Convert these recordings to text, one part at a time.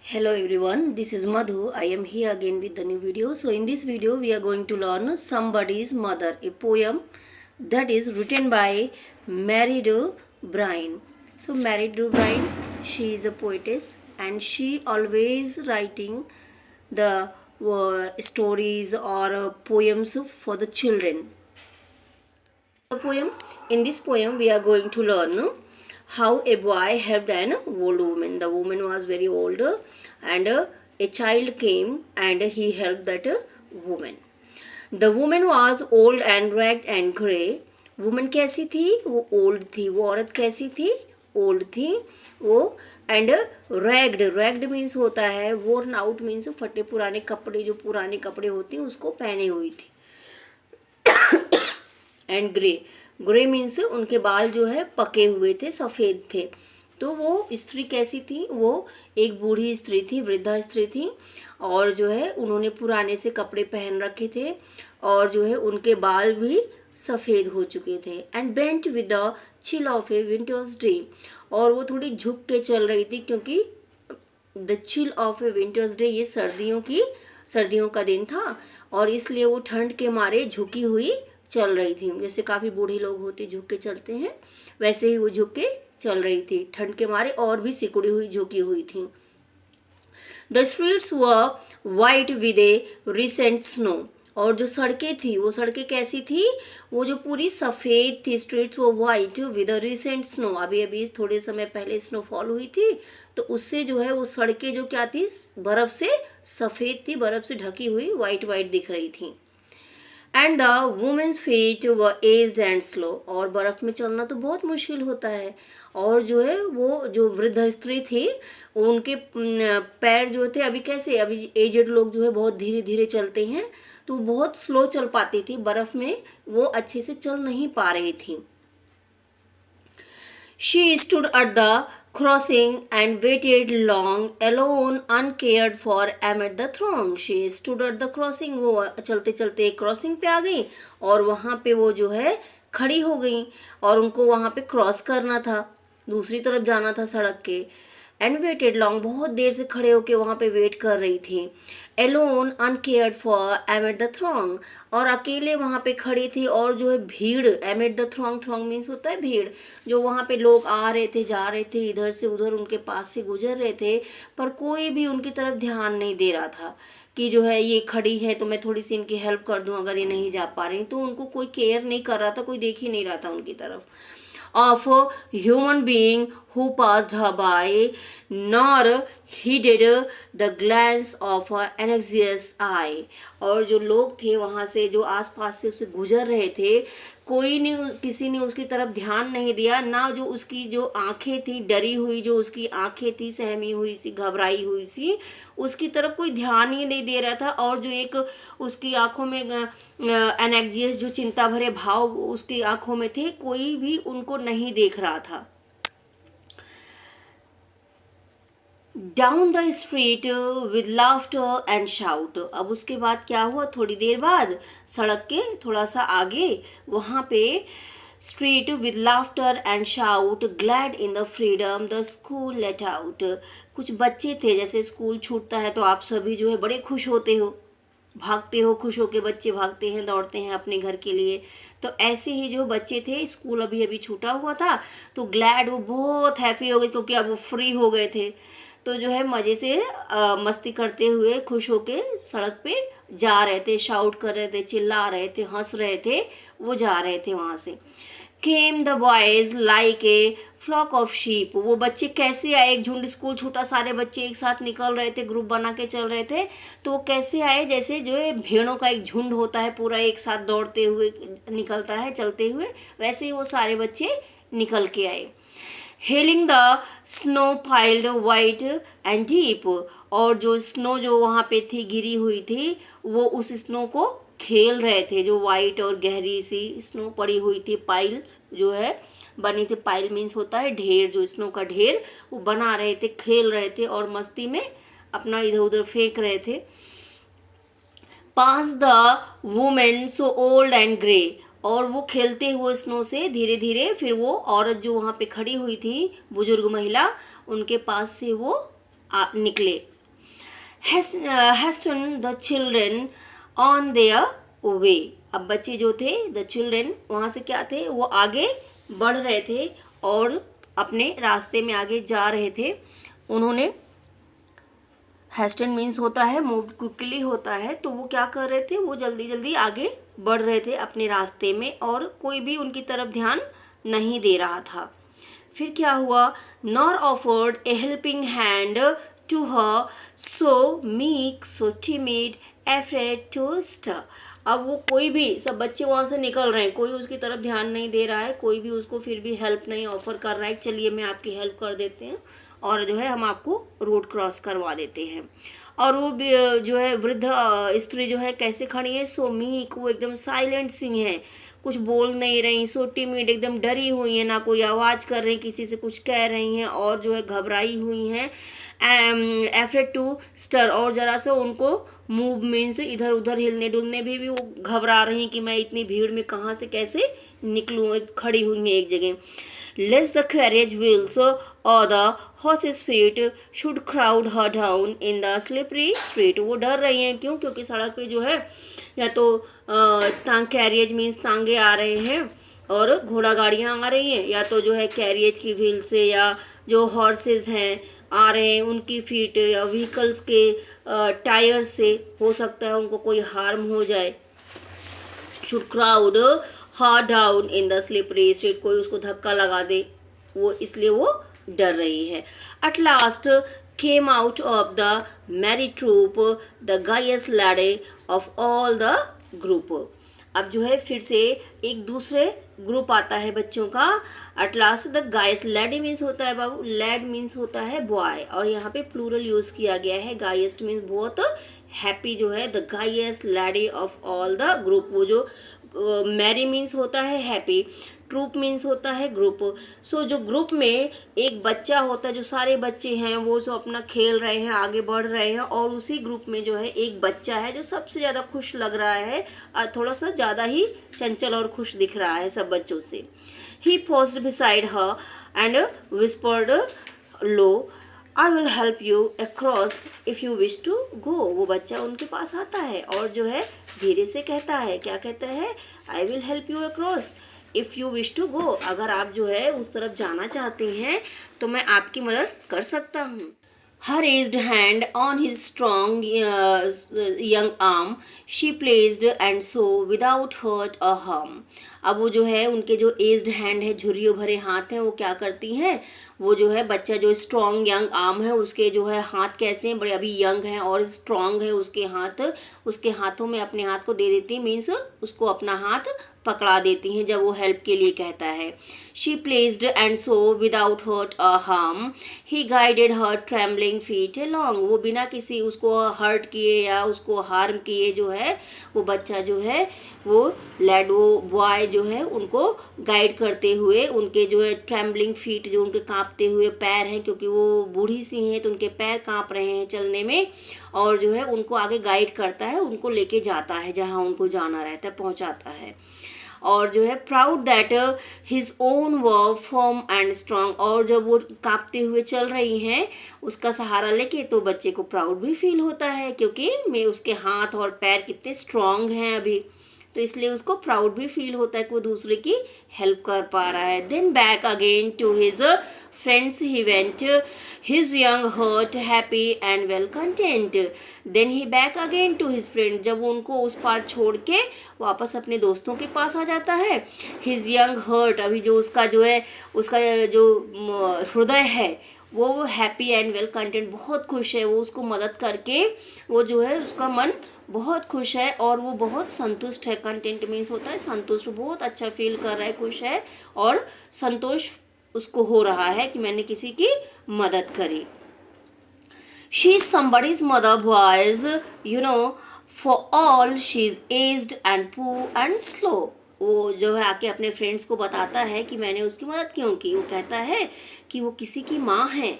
Hello everyone, this is Madhu. I am here again with the new video. So in this video we are going to learn Somebody's Mother, a poem that is written by Mary Do Bryan. So Mary Do Bryan, she is a poetess and she always writing the stories or poems for the children. The poem, in this poem we are going to learn how a boy helped an old woman. The woman was very old and a child came and he helped that woman. The woman was old and ragged and grey. woman कैसी थी? वो old थी. वो औरत कैसी थी? Old थी वो. एंड रैग्ड, रैग्ड मीन्स होता है वोर्न आउट, मीन्स फटे पुराने कपड़े, जो पुराने कपड़े होते हैं उसको पहने हुई थी. एंड ग्रे, ग्रे मीन्स उनके बाल जो है पके हुए थे, सफ़ेद थे. तो वो स्त्री कैसी थी? वो एक बूढ़ी स्त्री थी, वृद्धा स्त्री थी और जो है उन्होंने पुराने से कपड़े पहन रखे थे और जो है उनके बाल भी सफ़ेद हो चुके थे. And bent with the chill of A winters day, और वो थोड़ी झुक के चल रही थी क्योंकि the chill of A winters day, ये सर्दियों का दिन था और इसलिए वो ठंड के मारे झुकी हुई चल रही थी. जैसे काफ़ी बूढ़े लोग होते झुक के चलते हैं, वैसे ही वो झुक के चल रही थी ठंड के मारे और भी सिकुड़ी हुई झुकी हुई थी. The streets were white with A recent snow, और जो सड़कें थी वो सड़कें कैसी थी? वो जो पूरी सफ़ेद थी. स्ट्रीट्स वो white with a recent snow, अभी अभी थोड़े समय पहले स्नोफॉल हुई थी तो उससे जो है वो सड़कें जो क्या थी, बर्फ़ से सफ़ेद थी, बर्फ़ से ढकी हुई वाइट वाइट दिख रही थी. एंड द वुमेन्स फीट व एज्ड एंड स्लो, और बर्फ़ में चलना तो बहुत मुश्किल होता है और जो है वो जो वृद्ध स्त्री थी उनके पैर जो थे अभी कैसे, अभी एजेड लोग जो है बहुत धीरे धीरे चलते हैं तो बहुत स्लो चल पाती थी, बर्फ़ में वो अच्छे से चल नहीं पा रही थी. She stood at the crossing and waited long, alone, uncared for amid the throng. She stood at the crossing, वो चलते चलते क्रॉसिंग पे आ गई और वहाँ पे वो जो है खड़ी हो गई और उनको वहाँ पे क्रॉस करना था, दूसरी तरफ जाना था सड़क के. एंड वेटेड लॉन्ग, बहुत देर से खड़े होके वहाँ पे वेट कर रही थी. Alone uncared for amid the throng, और अकेले वहाँ पे खड़ी थी और जो है भीड़, एमिड द थ्रॉन्ग, थ्रॉन्ग मीन्स होता है भीड़, जो वहाँ पे लोग आ रहे थे जा रहे थे, इधर से उधर उनके पास से गुजर रहे थे पर कोई भी उनकी तरफ ध्यान नहीं दे रहा था कि जो है ये खड़ी है तो मैं थोड़ी सी इनकी हेल्प कर दूँ अगर ये नहीं जा पा रही. तो उनको कोई केयर नहीं कर रहा था, कोई देख ही नहीं रहा था उनकी तरफ. Of a human being who passed her by, nor heeded the glance of her anxious eye. और जो लोग थे वहाँ से, जो आसपास से उसे गुजर रहे थे, कोई ने, किसी ने उसकी तरफ ध्यान नहीं दिया, ना जो उसकी जो आंखें थी डरी हुई, जो उसकी आंखें थी सहमी हुई सी, घबराई हुई सी, उसकी तरफ कोई ध्यान ही नहीं दे रहा था. और जो एक उसकी आंखों में एनेक्जियस, जो चिंता भरे भाव उसकी आंखों में थे, कोई भी उनको नहीं देख रहा था. Down the street with laughter and shout, अब उसके बाद क्या हुआ, थोड़ी देर बाद सड़क के थोड़ा सा आगे वहाँ पे street with laughter and shout, glad in the freedom the school let out. कुछ बच्चे थे, जैसे स्कूल छूटता है तो आप सभी जो है बड़े खुश होते हो, भागते हो, खुश होके बच्चे भागते हैं, दौड़ते हैं अपने घर के लिए. तो ऐसे ही जो बच्चे थे, स्कूल अभी अभी छूटा हुआ था तो ग्लैड, वो बहुत हैप्पी हो गए क्योंकि अब वो फ्री हो गए थे. तो जो है मज़े से मस्ती करते हुए खुश होके सड़क पे जा रहे थे, शाउट कर रहे थे, चिल्ला रहे थे, हंस रहे थे, वो जा रहे थे वहाँ से. Came the boys like a flock of sheep, वो बच्चे कैसे आए, एक झुंड, स्कूल छूटा, सारे बच्चे एक साथ निकल रहे थे, ग्रुप बना के चल रहे थे. तो वो कैसे आए, जैसे जो है भेड़ों का एक झुंड होता है पूरा एक साथ दौड़ते हुए निकलता है, चलते हुए, वैसे ही वो सारे बच्चे निकल के आए. Hailing the snow piled white and deep, और जो स्नो जो वहाँ पे थी गिरी हुई थी वो उस स्नो को खेल रहे थे, जो वाइट और गहरी सी स्नो पड़ी हुई थी, पाइल जो है बनी थी. पाइल मीन्स होता है ढेर, जो स्नो का ढेर, वो बना रहे थे, खेल रहे थे और मस्ती में अपना इधर उधर फेंक रहे थे. Past the women so old and grey, और वो खेलते हुए स्नो से धीरे धीरे फिर वो औरत जो वहाँ पे खड़ी हुई थी, बुजुर्ग महिला, उनके पास से वो निकले, hastened the children on their way. अब बच्चे जो थे, द चिल्ड्रेन, वहाँ से क्या थे, वो आगे बढ़ रहे थे और अपने रास्ते में आगे जा रहे थे. उन्होंने, हेस्टन मीन्स होता है मूव क्विकली होता है, तो वो क्या कर रहे थे, वो जल्दी जल्दी आगे बढ़ रहे थे अपने रास्ते में और कोई भी उनकी तरफ ध्यान नहीं दे रहा था. फिर क्या हुआ, nor offered a helping hand to her, so meek, so timid, afraid to stir. अब वो कोई भी, सब बच्चे वहाँ से निकल रहे हैं, कोई उसकी तरफ ध्यान नहीं दे रहा है, कोई भी उसको फिर भी हेल्प नहीं ऑफर कर रहा है, चलिए मैं आपकी हेल्प कर देते हैं और जो है हम आपको रोड क्रॉस करवा देते हैं. और वो जो है वृद्ध स्त्री जो है कैसे खड़ी है, सो मीक, वो एकदम साइलेंट सी है, कुछ बोल नहीं रही, सो टिमिड, एकदम डरी हुई है, ना कोई आवाज़ कर रही, किसी से कुछ कह रही हैं और जो है घबराई हुई हैं. एफ्रेड टू स्टर, और ज़रा सा उनको मूव मीन्स इधर उधर हिलने डुलने भी वो घबरा रही कि मैं इतनी भीड़ में कहाँ से कैसे निकलूँ, खड़ी हुई हैं एक जगह. Lest the carriage wheels or the horse's feet should crowd her down in the slippery street. वो डर रही हैं, क्यों, क्योंकि सड़क पे जो है या तो कैरियज मीन्स तांगे आ रहे हैं और घोड़ा गाड़ियाँ आ रही हैं, या तो जो है कैरियज की व्हील से या जो हॉर्सेस हैं आ रहे हैं उनकी फीट या व्हीकल्स के टायर से हो सकता है उनको कोई हार्म हो जाए. Should crowd her down in the slippery street, कोई उसको धक्का लगा दे, वो इसलिए वो डर रही है. At last came out of the merry troop the gayest laddie of all the group. अब जो है फिर से एक दूसरे ग्रुप आता है बच्चों का. At last the gayest, लैडे means होता है बाबू, लैड मीन्स होता है बॉय और यहाँ पे प्लूरल यूज किया गया है. गायेस्ट मीन्स बहुत हैप्पी जो है, the gayest laddie of all the group. वो जो मैरी मीन्स होता है हैप्पी, ट्रूप मीन्स होता है ग्रुप. सो जो ग्रुप में एक बच्चा होता है, जो सारे बच्चे हैं वो जो अपना खेल रहे हैं, आगे बढ़ रहे हैं, और उसी ग्रुप में जो है एक बच्चा है जो सबसे ज़्यादा खुश लग रहा है, थोड़ा सा ज़्यादा ही चंचल और खुश दिख रहा है सब बच्चों से. He paused beside her and whispered low, I will help you across if you wish to go. वो बच्चा उनके पास आता है और जो है धीरे से कहता है, क्या कहता है, I will help you across if you wish to go. अगर आप जो है उस तरफ जाना चाहते हैं तो मैं आपकी मदद कर सकता हूँ. Her raised hand on his strong young arm, she placed and so without hurt or harm. अब वो जो है उनके जो एज्ड हैंड है, झुर्रियों भरे हाथ हैं, वो क्या करती हैं, वो जो है बच्चा जो स्ट्रॉन्ग यंग आर्म है उसके जो है हाथ कैसे हैं, बड़े अभी यंग हैं और स्ट्रॉन्ग है उसके हाथ, उसके हाथों में अपने हाथ को दे देती, मीन्स उसको अपना हाथ पकड़ा देती हैं जब वो हेल्प के लिए कहता है. She placed and so without hurt a harm he guided her trembling feet along. वो बिना किसी उसको हर्ट किए या उसको हार्म किए जो है वो बच्चा जो है वो लैड, वो बॉय जो है उनको गाइड करते हुए, उनके जो है ट्रेम्बलिंग फीट, जो उनके कांपते हुए पैर हैं, क्योंकि वो बूढ़ी सी हैं तो उनके पैर कांप रहे हैं चलने में, और जो है उनको आगे गाइड करता है, उनको लेके जाता है जहाँ उनको जाना रहता है, पहुँचाता है. और जो है proud that his own were firm and strong, और जब वो कांपते हुए चल रही हैं उसका सहारा लेके तो बच्चे को प्राउड भी फील होता है, क्योंकि मैं उसके हाथ और पैर कितने स्ट्रॉन्ग हैं अभी, तो इसलिए उसको प्राउड भी फील होता है कि वो दूसरे की हेल्प कर पा रहा है. Then back again to his friends he went, his young heart happy and well content. Then he back again to his friend, जब वो उनको उस पार छोड़ के वापस अपने दोस्तों के पास आ जाता है. his young heart, अभी जो उसका जो है उसका जो हृदय है वो हैप्पी एंड वेल कंटेंट, बहुत खुश है, वो उसको मदद करके वो जो है उसका मन बहुत खुश है और वो बहुत संतुष्ट है. कंटेंट मीन्स होता है संतुष्ट, बहुत अच्छा फील कर रहा है, खुश है और संतोष उसको हो रहा है कि मैंने किसी की मदद करी. She is somebody's mother boys, you know, for all she is aged and poor and slow. वो जो है आके अपने फ्रेंड्स को बताता है कि मैंने उसकी मदद क्यों की. वो कहता है कि वो किसी की माँ है,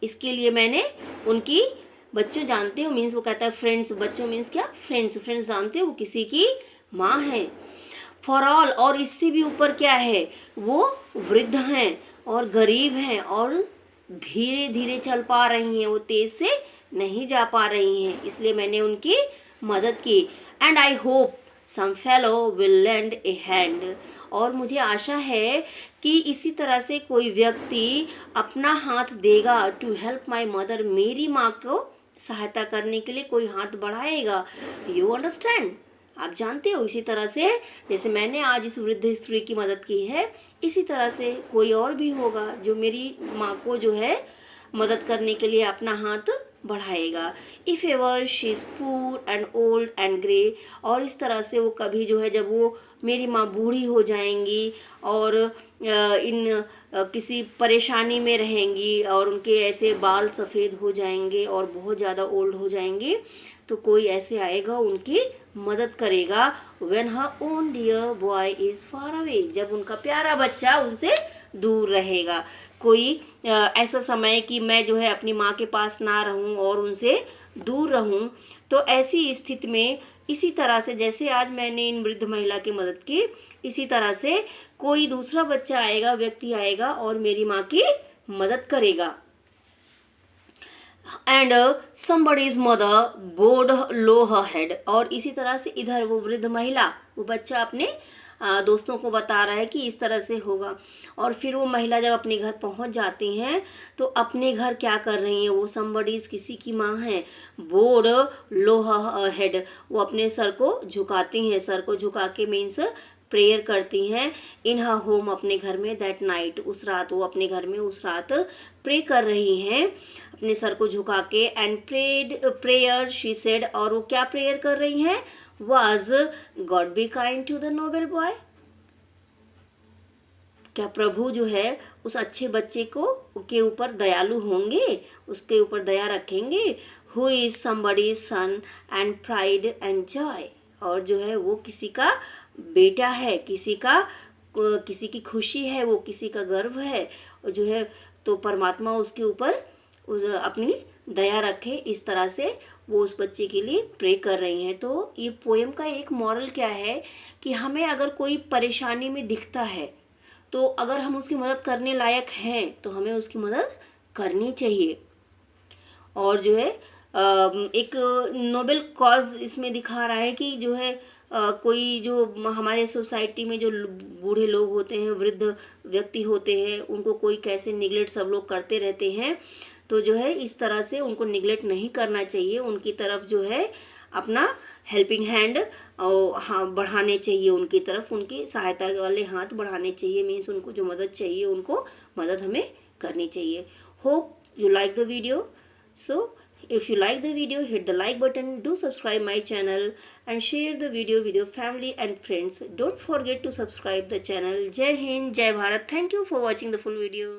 इसके लिए मैंने उनकी, बच्चों जानते हो मीन्स, वो कहता है फ्रेंड्स, बच्चों मीन्स क्या, फ्रेंड्स, फ्रेंड्स जानते हो वो किसी की माँ है. फॉर ऑल, और इससे भी ऊपर क्या है, वो वृद्ध हैं और गरीब हैं और धीरे धीरे चल पा रही हैं, वो तेज़ से नहीं जा पा रही हैं, इसलिए मैंने उनकी मदद की। And I hope some fellow will lend a hand. और मुझे आशा है कि इसी तरह से कोई व्यक्ति अपना हाथ देगा टू हेल्प माई मदर, मेरी माँ को सहायता करने के लिए कोई हाथ बढ़ाएगा। You understand? आप जानते हो, इसी तरह से जैसे मैंने आज इस वृद्ध स्त्री की मदद की है, इसी तरह से कोई और भी होगा जो मेरी माँ को जो है मदद करने के लिए अपना हाथ बढ़ाएगा। If ever she is poor and old and grey, और इस तरह से वो कभी जो है, जब वो मेरी माँ बूढ़ी हो जाएंगी और किसी परेशानी में रहेंगी और उनके ऐसे बाल सफ़ेद हो जाएंगे और बहुत ज़्यादा ओल्ड हो जाएंगे, तो कोई ऐसे आएगा उनकी मदद करेगा। When her own dear boy is far away, जब उनका प्यारा बच्चा उनसे दूर रहेगा। कोई ऐसा समय कि मैं जो है अपनी माँ के पास ना रहूं और उनसे दूर रहूं, तो ऐसी स्थिति में इसी तरह से जैसे आज मैंने इन वृद्ध महिला की मदद की, इसी तरह से कोई दूसरा बच्चा आएगा, व्यक्ति आएगा और मेरी माँ की मदद करेगा। And somebody's mother bowed low her head, और इसी तरह से इधर वो वृद्ध महिला, वो बच्चा अपने दोस्तों को बता रहा है कि इस तरह से होगा। और फिर वो महिला जब अपने घर पहुंच जाती हैं तो अपने घर क्या कर रही हैं, वो somebody's किसी की माँ है, bowed low her head, वो अपने सर को झुकाती हैं, सर को झुका के मीन्स प्रेयर करती हैं। इन हर होम, अपने घर में, दैट नाइट, उस रात, वो अपने घर में उस रात प्रे कर रही हैं अपने सर को झुका के। एंड प्रेयर शी सेड, और वो क्या प्रेयर कर रही हैं, was God be kind to the noble boy, क्या प्रभु जो है उस अच्छे बच्चे को के ऊपर दयालु होंगे, उसके ऊपर दया रखेंगे। Who is somebody son and pride and joy, और जो है वो किसी का बेटा है, किसी की खुशी है, वो किसी का गर्व है, और जो है तो परमात्मा उसके ऊपर अपनी दया रखे। इस तरह से वो उस बच्चे के लिए प्रे कर रही हैं। तो ये पोएम का एक मॉरल क्या है कि हमें अगर कोई परेशानी में दिखता है तो अगर हम उसकी मदद करने लायक हैं तो हमें उसकी मदद करनी चाहिए। और जो है एक नोबेल कॉज इसमें दिखा रहा है कि जो है कोई जो हमारे सोसाइटी में जो बूढ़े लोग होते हैं, वृद्ध व्यक्ति होते हैं, उनको कोई कैसे निगलेक्ट सब लोग करते रहते हैं, तो जो है इस तरह से उनको निगलेक्ट नहीं करना चाहिए, उनकी तरफ जो है अपना हेल्पिंग हैंड हाँ बढ़ाने चाहिए, उनकी तरफ उनकी सहायता वाले हाथ बढ़ाने चाहिए। मीन्स उनको जो मदद चाहिए उनको मदद हमें करनी चाहिए। Hope you like the video. So if you like the video, hit the like button, do subscribe my channel and share the video with your family and friends. Don't forget to subscribe the channel. Jai Hind, Jai Bharat. Thank you for watching the full video.